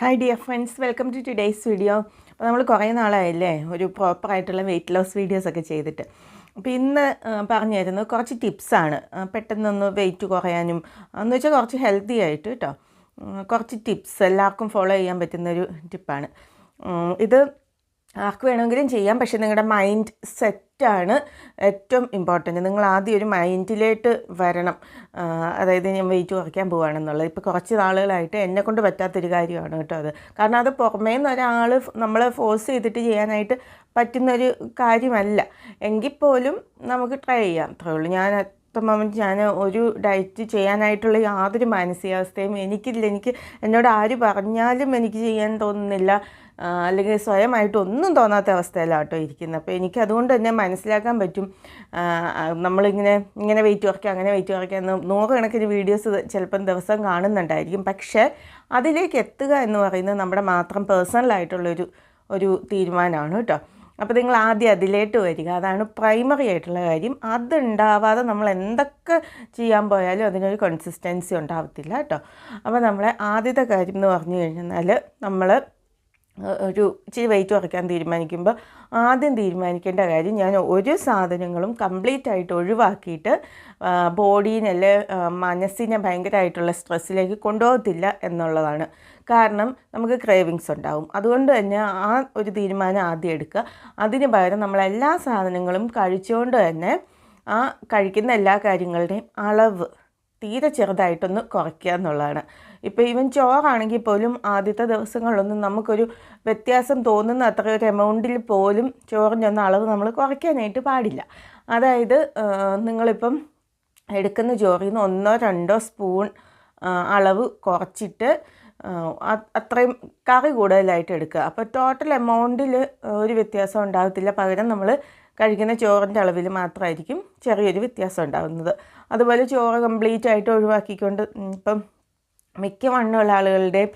Hi dear friends, welcome to today's video. അപ്പോൾ നമ്മൾ കുറേ നാളായല്ലേ ഒരു പ്രോപ്പറായിട്ടുള്ള വെയിറ്റ് ലോസ് വീഡിയോസൊക്കെ ചെയ്തിട്ട്. അപ്പോൾ ഇന്ന് പറഞ്ഞു തരുന്നത് കുറച്ച് ടിപ്സാണ് പെട്ടെന്നൊന്ന് വെയിറ്റ് കുറയാനും എന്ന് വെച്ചാൽ കുറച്ച് ഹെൽത്തി ആയിട്ട് കേട്ടോ. കുറച്ച് ടിപ്സ് എല്ലാവർക്കും ഫോളോ ചെയ്യാൻ പറ്റുന്നൊരു ടിപ്പാണ് ഇത്. ആർക്ക് വേണമെങ്കിലും ചെയ്യാം, പക്ഷേ നിങ്ങളുടെ മൈൻഡ് സെറ്റാണ് ഏറ്റവും ഇമ്പോർട്ടൻറ്റ്. നിങ്ങൾ ആദ്യം ഒരു മൈൻഡിലേക്ക് വരണം. അതായത് ഞാൻ വെയിറ്റ് കുറയ്ക്കാൻ പോവുകയാണെന്നുള്ളത്. ഇപ്പോൾ കുറച്ച് നാളുകളായിട്ട് എന്നെക്കൊണ്ട് പറ്റാത്തൊരു കാര്യമാണ് കേട്ടോ അത്. കാരണം അത് പുറമേ നിന്ന് ഒരാൾ നമ്മളെ ഫോഴ്സ് ചെയ്തിട്ട് ചെയ്യാനായിട്ട് പറ്റുന്നൊരു കാര്യമല്ല. എങ്കിൽ പോലും നമുക്ക് ട്രൈ ചെയ്യാം, അത്രേ ഉള്ളൂ. ഞാൻ ഞാൻ ഒരു ഡയറ്റ് ചെയ്യാനായിട്ടുള്ള യാതൊരു മാനസികാവസ്ഥയും എനിക്കില്ല. എന്നോട് ആര് പറഞ്ഞാലും എനിക്ക് ചെയ്യാൻ തോന്നുന്നില്ല, അല്ലെങ്കിൽ സ്വയമായിട്ടൊന്നും തോന്നാത്ത അവസ്ഥയിലാണ് കേട്ടോ ഇരിക്കുന്നത്. അപ്പോൾ എനിക്കതുകൊണ്ട് തന്നെ മനസ്സിലാക്കാൻ പറ്റും. ഇങ്ങനെ വെയിറ്റ് കുറയ്ക്കുക, അങ്ങനെ വെയിറ്റ് കുറയ്ക്കുക എന്ന് 100 കണക്കിന് വീഡിയോസ് ചിലപ്പം ദിവസം കാണുന്നുണ്ടായിരിക്കും. പക്ഷേ അതിലേക്ക് എത്തുക എന്ന് പറയുന്നത് നമ്മുടെ മാത്രം പേഴ്സണലായിട്ടുള്ളൊരു തീരുമാനമാണ് കേട്ടോ. അപ്പോൾ നിങ്ങൾ ആദ്യം അതിലേക്ക് വരിക, അതാണ് പ്രൈമറി ആയിട്ടുള്ള കാര്യം. അതുണ്ടാവാതെ നമ്മൾ എന്തൊക്കെ ചെയ്യാൻ പോയാലും അതിനൊരു കൺസിസ്റ്റൻസി ഉണ്ടാവത്തില്ല കേട്ടോ. അപ്പോൾ നമ്മളെ ആദ്യത്തെ കാര്യം എന്ന് പറഞ്ഞു കഴിഞ്ഞാൽ, നമ്മൾ ഇച്ചിരി വെയിറ്റ് കുറയ്ക്കാൻ തീരുമാനിക്കുമ്പോൾ ആദ്യം തീരുമാനിക്കേണ്ട കാര്യം, ഞാൻ ഒരു സാധനങ്ങളും കംപ്ലീറ്റ് ആയിട്ട് ഒഴിവാക്കിയിട്ട് ബോഡീനല്ലേ മനസ്സിനെ ഭയങ്കരമായിട്ടുള്ള സ്ട്രെസ്സിലേക്ക് കൊണ്ടുപോകത്തില്ല എന്നുള്ളതാണ്. കാരണം നമുക്ക് ക്രേവിങ്സ് ഉണ്ടാവും. അതുകൊണ്ട് തന്നെ ആ ഒരു തീരുമാനം ആദ്യം എടുക്കുക. അതിന് പകരം നമ്മളെല്ലാ സാധനങ്ങളും കഴിച്ചുകൊണ്ട് തന്നെ ആ കഴിക്കുന്ന എല്ലാ കാര്യങ്ങളുടെയും അളവ് തീരെ ചെറുതായിട്ടൊന്ന് കുറയ്ക്കുക എന്നുള്ളതാണ്. ഇപ്പോൾ ഈവൻ ചോറാണെങ്കിൽ പോലും ആദ്യത്തെ ദിവസങ്ങളിലൊന്നും നമുക്കൊരു വ്യത്യാസം തോന്നുന്ന അത്ര ഒരു എമൗണ്ടിൽ പോലും ചോറിൻ്റെ ഒന്ന് അളവ് നമ്മൾ കുറയ്ക്കാനായിട്ട് പാടില്ല. അതായത് നിങ്ങളിപ്പം എടുക്കുന്ന ചോറിൽ നിന്ന് 1-2 സ്പൂൺ അളവ് കുറച്ചിട്ട് അത്രയും കറി കൂടുതലായിട്ട് എടുക്കുക. അപ്പോൾ ടോട്ടൽ എമൗണ്ടിൽ ഒരു വ്യത്യാസം ഉണ്ടാകത്തില്ല. പകരം നമ്മൾ കഴിക്കുന്ന ചോറിൻ്റെ അളവിൽ മാത്രമായിരിക്കും ചെറിയൊരു വ്യത്യാസം ഉണ്ടാകുന്നത്. അതുപോലെ ചോറ് കംപ്ലീറ്റ് ആയിട്ട് ഒഴിവാക്കിക്കൊണ്ട് ഇപ്പം മിക്ക വണ്ണമുള്ള ആളുകളുടെയും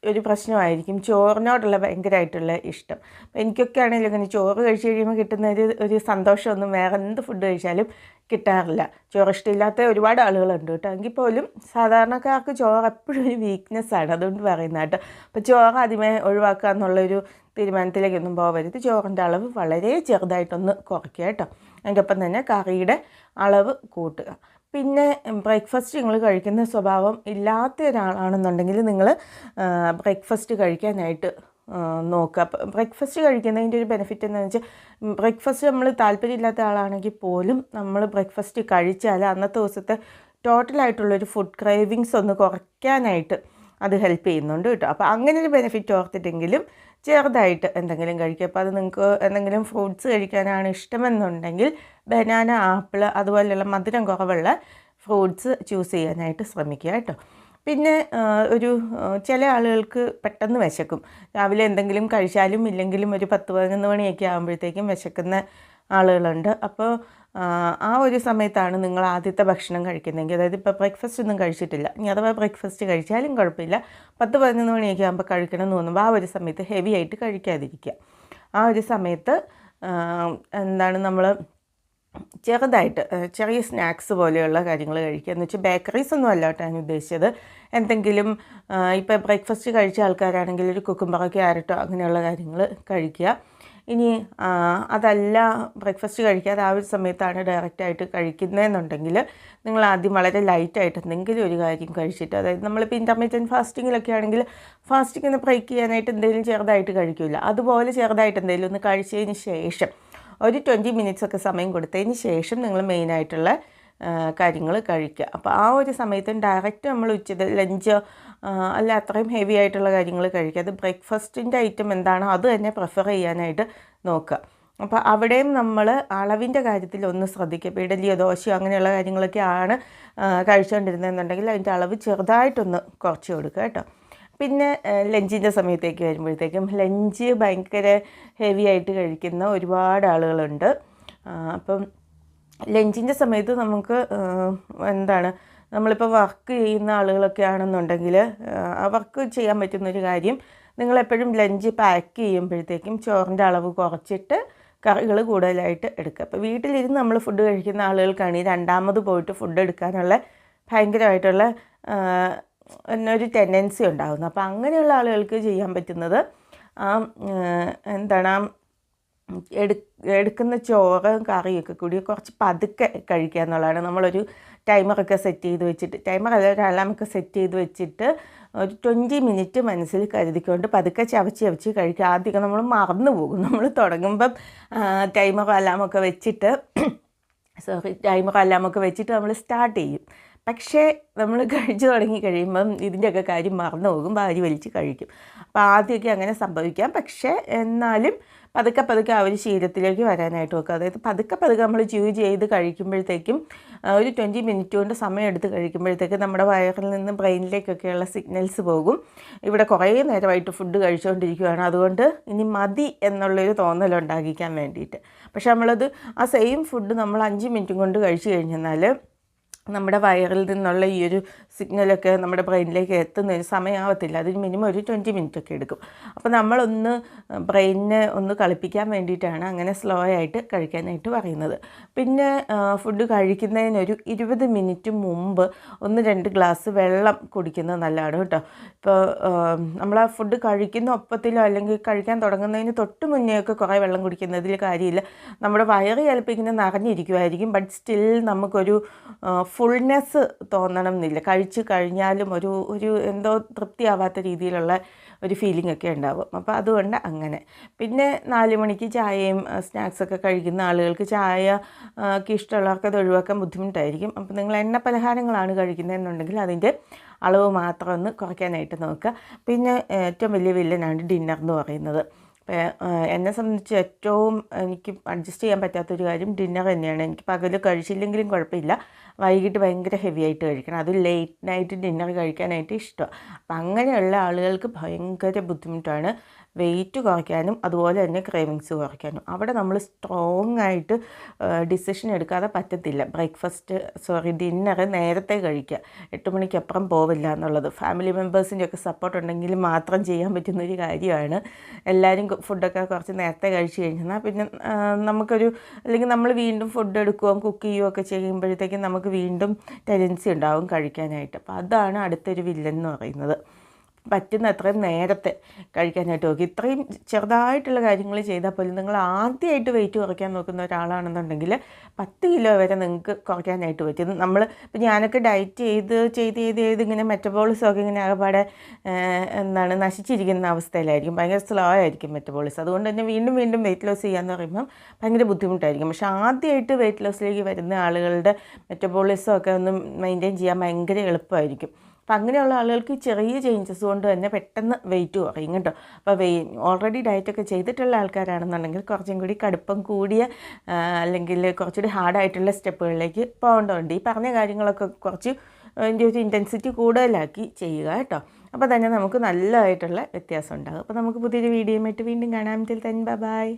ഒരു പ്രശ്നമായിരിക്കും ചോറിനോടുള്ള ഭയങ്കരമായിട്ടുള്ള ഇഷ്ടം. എനിക്കൊക്കെ ആണെങ്കിലും അങ്ങനെ ചോറ് കഴിച്ച് കഴിയുമ്പോൾ കിട്ടുന്ന ഒരു സന്തോഷമൊന്നും വേറെ എന്ത് ഫുഡ് കഴിച്ചാലും കിട്ടാറില്ല. ചോറ് ഇഷ്ടമില്ലാത്ത ഒരുപാട് ആളുകളുണ്ട് കേട്ടോ. എങ്കിൽ പോലും സാധാരണക്കാർക്ക് ചോറ് എപ്പോഴും ഒരു വീക്ക്നെസ്സാണ്, അതുകൊണ്ട് പറയുന്നത് കേട്ടോ. അപ്പോൾ ചോറ് ആദ്യമേ ഒഴിവാക്കുക എന്നുള്ളൊരു തീരുമാനത്തിലേക്കൊന്നും പോകരുത്. ചോറിൻ്റെ അളവ് വളരെ ചെറുതായിട്ടൊന്ന് കുറയ്ക്കുക കേട്ടോ. അതിൻ്റെ ഒപ്പം തന്നെ കറിയുടെ അളവ് കൂട്ടുക. പിന്നെ ബ്രേക്ക്ഫാസ്റ്റ് നിങ്ങൾ കഴിക്കുന്ന സ്വഭാവം ഇല്ലാത്ത ഒരാളാണെന്നുണ്ടെങ്കിൽ നിങ്ങൾ ബ്രേക്ക്ഫാസ്റ്റ് കഴിക്കാനായിട്ട് നോക്കുക. ബ്രേക്ക്ഫാസ്റ്റ് കഴിക്കുന്നതിൻ്റെ ഒരു ബെനിഫിറ്റ് എന്താണെന്ന് വെച്ചാൽ, ബ്രേക്ക്ഫാസ്റ്റ് നമ്മൾ താല്പര്യമില്ലാത്ത ആളാണെങ്കിൽ പോലും നമ്മൾ ബ്രേക്ക്ഫാസ്റ്റ് കഴിച്ചാൽ അന്നത്തെ ദിവസത്തെ ടോട്ടലായിട്ടുള്ളൊരു ഫുഡ് ക്രേവിങ്സ് ഒന്ന് കുറയ്ക്കാനായിട്ട് അത് ഹെൽപ്പ് ചെയ്യുന്നുണ്ട് കേട്ടോ. അപ്പോൾ അങ്ങനെ ഒരു ബെനിഫിറ്റ് ഓർത്തിട്ടെങ്കിലും ചെറുതായിട്ട് എന്തെങ്കിലും കഴിക്കുക. അപ്പോൾ അത് നിങ്ങൾക്ക് എന്തെങ്കിലും ഫ്രൂട്ട്സ് കഴിക്കാനാണ് ഇഷ്ടമെന്നുണ്ടെങ്കിൽ ബനാന, ആപ്പിൾ അതുപോലെയുള്ള മധുരം കുറവുള്ള ഫ്രൂട്ട്സ് ചൂസ് ചെയ്യാനായിട്ട് ശ്രമിക്കുക കേട്ടോ. പിന്നെ ചില ആളുകൾക്ക് പെട്ടെന്ന് വിശക്കും. രാവിലെ എന്തെങ്കിലും കഴിച്ചാലും ഇല്ലെങ്കിലും ഒരു 10-11 മണിയൊക്കെ ആകുമ്പോഴത്തേക്കും വിശക്കുന്ന ആളുകളുണ്ട്. അപ്പോൾ ആ ഒരു സമയത്താണ് നിങ്ങൾ ആദ്യത്തെ ഭക്ഷണം കഴിക്കുന്നതെങ്കിൽ, അതായത് ഇപ്പോൾ ബ്രേക്ക്ഫാസ്റ്റ് ഒന്നും കഴിച്ചിട്ടില്ല, ഇനി അഥവാ ബ്രേക്ക്ഫാസ്റ്റ് കഴിച്ചാലും കുഴപ്പമില്ല, 10-11 മണിയൊക്കെ ആകുമ്പോൾ കഴിക്കണം എന്ന് തോന്നുമ്പോൾ ആ ഒരു സമയത്ത് ഹെവി ആയിട്ട് കഴിക്കാതിരിക്കുക. ആ ഒരു സമയത്ത് നമ്മൾ ചെറുതായിട്ട് ചെറിയ സ്നാക്സ് പോലെയുള്ള കാര്യങ്ങൾ കഴിക്കുക. എന്ന് വെച്ചാൽ ബേക്കറീസ് ഒന്നും അല്ല കേട്ടോ ഞാൻ ഉദ്ദേശിച്ചത്. എന്തെങ്കിലും ഇപ്പോൾ ബ്രേക്ക്ഫാസ്റ്റ് കഴിച്ച ആൾക്കാരാണെങ്കിൽ ഒരു കുക്കുംബറോ ക്യാരറ്റോ അങ്ങനെയുള്ള കാര്യങ്ങൾ കഴിക്കുക. ഇനി അതല്ല ബ്രേക്ക്ഫാസ്റ്റ് കഴിക്കാതെ ആ ഒരു സമയത്താണ് ഡയറക്റ്റായിട്ട് കഴിക്കുന്നതെന്നുണ്ടെങ്കിൽ നിങ്ങൾ ആദ്യം വളരെ ലൈറ്റായിട്ട് എന്തെങ്കിലും ഒരു കാര്യം കഴിച്ചിട്ട്, അതായത് നമ്മളിപ്പോൾ ഇൻ്റർമീഡിയറ്റ് ഫാസ്റ്റിങ്ങിലൊക്കെ ആണെങ്കിൽ ഫാസ്റ്റിംഗ് ഒന്ന് ബ്രേക്ക് ചെയ്യാനായിട്ട് എന്തെങ്കിലും ചെറുതായിട്ട് കഴിക്കില്ല, അതുപോലെ ചെറുതായിട്ട് എന്തെങ്കിലും ഒന്ന് കഴിച്ചതിന് ശേഷം ഒരു 20 മിനിറ്റ്സ് ഒക്കെ സമയം കൊടുത്തതിന് ശേഷം നിങ്ങൾ മെയിനായിട്ടുള്ള കാര്യങ്ങൾ കഴിക്കുക. അപ്പോൾ ആ ഒരു സമയത്ത് ഡയറക്റ്റ് നമ്മൾ ലഞ്ച് അല്ല അത്രയും ഹെവി ആയിട്ടുള്ള കാര്യങ്ങൾ കഴിക്കാതെ ബ്രേക്ക്ഫാസ്റ്റിൻ്റെ ഐറ്റം എന്താണോ അത് തന്നെ പ്രിഫർ ചെയ്യാനായിട്ട് നോക്കുക. അപ്പോൾ അവിടെയും നമ്മൾ അളവിൻ്റെ കാര്യത്തിൽ ഒന്ന് ശ്രദ്ധിക്കുക. ഇപ്പോൾ ഇഡലിയോ ദോശയോ അങ്ങനെയുള്ള കാര്യങ്ങളൊക്കെയാണ് കഴിച്ചുകൊണ്ടിരുന്നതെന്നുണ്ടെങ്കിൽ അതിൻ്റെ അളവ് ചെറുതായിട്ടൊന്ന് കുറച്ച് കൊടുക്കുക കേട്ടോ. പിന്നെ ലഞ്ചിൻ്റെ സമയത്തേക്ക് വരുമ്പോഴത്തേക്കും ലഞ്ച് ഭയങ്കര ഹെവി ആയിട്ട് കഴിക്കുന്ന ഒരുപാട് ആളുകളുണ്ട്. അപ്പം ലഞ്ചിൻ്റെ സമയത്ത് നമുക്ക് നമ്മളിപ്പോൾ വർക്ക് ചെയ്യുന്ന ആളുകളൊക്കെ ആണെന്നുണ്ടെങ്കിൽ അവർക്ക് ചെയ്യാൻ പറ്റുന്നൊരു കാര്യം, നിങ്ങളെപ്പോഴും ലഞ്ച് പാക്ക് ചെയ്യുമ്പോഴത്തേക്കും ചോറിൻ്റെ അളവ് കുറച്ചിട്ട് കറികൾ കൂടുതലായിട്ട് എടുക്കുക. അപ്പോൾ വീട്ടിലിരുന്ന് നമ്മൾ ഫുഡ് കഴിക്കുന്ന ആളുകൾക്കാണ് ഈ രണ്ടാമത് പോയിട്ട് ഫുഡ് എടുക്കാനുള്ള ഭയങ്കരമായിട്ടുള്ള എന്നൊരു ടെൻഡൻസി ഉണ്ടാകുന്നു. അപ്പോൾ അങ്ങനെയുള്ള ആളുകൾക്ക് ചെയ്യാൻ പറ്റുന്നത് എന്താണ് എടുക്കുന്ന ചോറും കറിയൊക്കെ കൂടി കുറച്ച് പതുക്കെ കഴിക്കുക എന്നുള്ളതാണ്. നമ്മളൊരു ടൈമറൊക്കെ സെറ്റ് ചെയ്ത് വെച്ചിട്ട്, ടൈമറല്ല ഒരു അലാമൊക്കെ സെറ്റ് ചെയ്ത് വെച്ചിട്ട് ഒരു 20 മിനിറ്റ് മനസ്സിൽ കരുതിക്കൊണ്ട് പതുക്കെ ചവച്ച് കഴിക്കുക. ആദ്യമൊക്കെ നമ്മൾ മറന്നു പോകും. നമ്മൾ തുടങ്ങുമ്പം ടൈമറോ അലാമൊക്കെ വെച്ചിട്ട് നമ്മൾ സ്റ്റാർട്ട് ചെയ്യും. പക്ഷേ നമ്മൾ കഴിച്ചു തുടങ്ങി കഴിയുമ്പം ഇതിൻ്റെയൊക്കെ കാര്യം മറന്നു പോകും, വാരി വലിച്ച് കഴിക്കും. അപ്പോൾ ആദ്യമൊക്കെ അങ്ങനെ സംഭവിക്കാം. പക്ഷേ എന്നാലും പതുക്കെ ആ ഒരു ശീലത്തിലേക്ക് വരാനായിട്ട് നോക്കുക. അതായത് പതുക്കെ നമ്മൾ ചെയ്ത് കഴിക്കുമ്പോഴത്തേക്കും ഒരു 20 മിനിറ്റ് കൊണ്ട് സമയമെടുത്ത് കഴിക്കുമ്പോഴത്തേക്കും നമ്മുടെ വയറിൽ നിന്ന് ബ്രെയിനിലേക്കൊക്കെയുള്ള സിഗ്നൽസ് പോകും. ഇവിടെ കുറേ നേരമായിട്ട് ഫുഡ് കഴിച്ചുകൊണ്ടിരിക്കുകയാണ്, അതുകൊണ്ട് ഇനി മതി എന്നുള്ളൊരു തോന്നലുണ്ടാക്കിക്കാൻ വേണ്ടിയിട്ട്. പക്ഷെ നമ്മളത് ആ സെയിം ഫുഡ് നമ്മൾ 5 മിനിറ്റും കൊണ്ട് കഴിച്ചു കഴിഞ്ഞാൽ നമ്മുടെ വയറിൽ നിന്നുള്ള ഈ ഒരു സിഗ്നലൊക്കെ നമ്മുടെ ബ്രെയിനിലേക്ക് എത്തുന്നതിന് സമയമാവത്തില്ല. അതിന് മിനിമം ഒരു 20 മിനിറ്റൊക്കെ എടുക്കും. അപ്പോൾ നമ്മളൊന്ന് ബ്രെയിനിനെ ഒന്ന് കളിപ്പിക്കാൻ വേണ്ടിയിട്ടാണ് അങ്ങനെ സ്ലോ ആയിട്ട് കഴിക്കാനായിട്ട് പറയുന്നത്. പിന്നെ ഫുഡ് കഴിക്കുന്നതിനൊരു 20 മിനിറ്റ് മുമ്പ് 1-2 ഗ്ലാസ് വെള്ളം കുടിക്കുന്നത് നല്ലതാണ് കേട്ടോ. ഇപ്പോൾ നമ്മൾ ആ ഫുഡ് കഴിക്കുന്ന ഒപ്പത്തിലോ അല്ലെങ്കിൽ കഴിക്കാൻ തുടങ്ങുന്നതിന് തൊട്ട് മുന്നേയൊക്കെ കുറേ വെള്ളം കുടിക്കുന്നതിൽ കാര്യമില്ല. നമ്മുടെ വയറ് ചിലപ്പോൾ ഇങ്ങനെ നിറഞ്ഞിരിക്കുമായിരിക്കും, ബട്ട് സ്റ്റിൽ നമുക്കൊരു ഫുൾനെസ് തോന്നണം എന്നില്ല. കഴിച്ച് കഴിഞ്ഞാലും ഒരു എന്തോ തൃപ്തിയാവാത്ത രീതിയിലുള്ള ഒരു ഫീലിംഗ് ഒക്കെ ഉണ്ടാവും. അപ്പോൾ അതുകൊണ്ട് അങ്ങനെ. പിന്നെ 4 മണിക്ക് ചായയും സ്നാക്സൊക്കെ കഴിക്കുന്ന ആളുകൾക്ക് ചായക്ക് ഇഷ്ടമുള്ളവർക്ക് അത് ഒഴിവാക്കാൻ ബുദ്ധിമുട്ടായിരിക്കും. അപ്പോൾ നിങ്ങൾ എണ്ണ പലഹാരങ്ങളാണ് കഴിക്കുന്നതെന്നുണ്ടെങ്കിൽ അതിൻ്റെ അളവ് മാത്രം ഒന്ന് കുറയ്ക്കാനായിട്ട് നോക്കുക. പിന്നെ ഏറ്റവും വലിയ വില്ലനാണ് ഡിന്നർ എന്ന് പറയുന്നത്. എന്നെ സംബന്ധിച്ച് ഏറ്റവും എനിക്ക് അഡ്ജസ്റ്റ് ചെയ്യാൻ പറ്റാത്തൊരു കാര്യം ഡിന്നർ തന്നെയാണ്. എനിക്ക് പകൽ കഴിച്ചില്ലെങ്കിലും കുഴപ്പമില്ല, വൈകിട്ട് ഭയങ്കര ഹെവി ആയിട്ട് കഴിക്കണം. അത് ലേറ്റ് നൈറ്റ് ഡിന്നർ കഴിക്കാനായിട്ട് ഇഷ്ടമാണ്. അപ്പം അങ്ങനെയുള്ള ആളുകൾക്ക് ഭയങ്കര ബുദ്ധിമുട്ടാണ് വെയിറ്റ് കുറയ്ക്കാനും അതുപോലെ തന്നെ ക്രേവിങ്സ് കുറയ്ക്കാനും. അവിടെ നമ്മൾ സ്ട്രോങ് ആയിട്ട് ഡിസിഷൻ എടുക്കാതെ പറ്റത്തില്ല. ഡിന്നർ നേരത്തെ കഴിക്കുക, 8 മണിക്കപ്പുറം പോവില്ല എന്നുള്ളത് ഫാമിലി മെമ്പേഴ്സിൻ്റെ ഒക്കെ സപ്പോർട്ട് ഉണ്ടെങ്കിൽ മാത്രം ചെയ്യാൻ പറ്റുന്നൊരു കാര്യമാണ്. എല്ലാവരും ഫുഡൊക്കെ കുറച്ച് നേരത്തെ കഴിച്ച് കഴിഞ്ഞാൽ പിന്നെ അല്ലെങ്കിൽ നമ്മൾ വീണ്ടും ഫുഡ് എടുക്കുകയും കുക്ക് ചെയ്യുകയൊക്കെ ചെയ്യുമ്പോഴത്തേക്കും നമുക്ക് വീണ്ടും ടെൻഡൻസി ഉണ്ടാവും കഴിക്കാനായിട്ട്. അപ്പോൾ അതാണ് അടുത്തൊരു വില്ലൻ എന്ന് പറയുന്നത്. പറ്റുന്ന അത്രയും നേരത്തെ കഴിക്കാനായിട്ട് നോക്കി. ഇത്രയും ചെറുതായിട്ടുള്ള കാര്യങ്ങൾ ചെയ്താൽ പോലും നിങ്ങൾ ആദ്യമായിട്ട് വെയിറ്റ് കുറയ്ക്കാൻ നോക്കുന്ന ഒരാളാണെന്നുണ്ടെങ്കിൽ 10 കിലോ വരെ നിങ്ങൾക്ക് കുറയ്ക്കാനായിട്ട് പറ്റും. ഇപ്പോൾ ഞാനൊക്കെ ഡയറ്റ് ചെയ്ത് ഇങ്ങനെ മെറ്റബോളിസമൊക്കെ ഇങ്ങനെ ആകെപ്പാടെ നശിച്ചിരിക്കുന്ന അവസ്ഥയിലായിരിക്കും. ഭയങ്കര സ്ലോ ആയിരിക്കും മെറ്റബോളിസം. അതുകൊണ്ട് തന്നെ വീണ്ടും വെയിറ്റ് ലോസ് ചെയ്യാമെന്ന് പറയുമ്പം ഭയങ്കര ബുദ്ധിമുട്ടായിരിക്കും. പക്ഷേ ആദ്യമായിട്ട് വെയിറ്റ് ലോസിലേക്ക് വരുന്ന ആളുകളുടെ മെറ്റബോളിസമൊക്കെ ഒന്ന് മെയിൻറ്റെയിൻ ചെയ്യാൻ ഭയങ്കര എളുപ്പമായിരിക്കും. അപ്പം അങ്ങനെയുള്ള ആളുകൾക്ക് ചെറിയ ചേഞ്ചസ് കൊണ്ട് തന്നെ പെട്ടെന്ന് വെയിറ്റ് കുറയും കേട്ടോ. അപ്പോൾ ഓൾറെഡി ഡയറ്റൊക്കെ ചെയ്തിട്ടുള്ള ആൾക്കാരാണെന്നുണ്ടെങ്കിൽ കുറച്ചും കൂടി കടുപ്പം കൂടിയ അല്ലെങ്കിൽ കുറച്ചുകൂടി ഹാർഡായിട്ടുള്ള സ്റ്റെപ്പുകളിലേക്ക് പോകേണ്ടതുണ്ട്. ഈ പറഞ്ഞ കാര്യങ്ങളൊക്കെ കുറച്ച് അതിൻ്റെ ഒരു ഇൻറ്റൻസിറ്റി കൂടുതലാക്കി ചെയ്യുക കേട്ടോ. അപ്പോൾ തന്നെ നമുക്ക് നല്ലതായിട്ടുള്ള വ്യത്യാസം ഉണ്ടാകും. അപ്പോൾ നമുക്ക് പുതിയൊരു വീഡിയോയുമായിട്ട് വീണ്ടും കാണാം. Till then bye.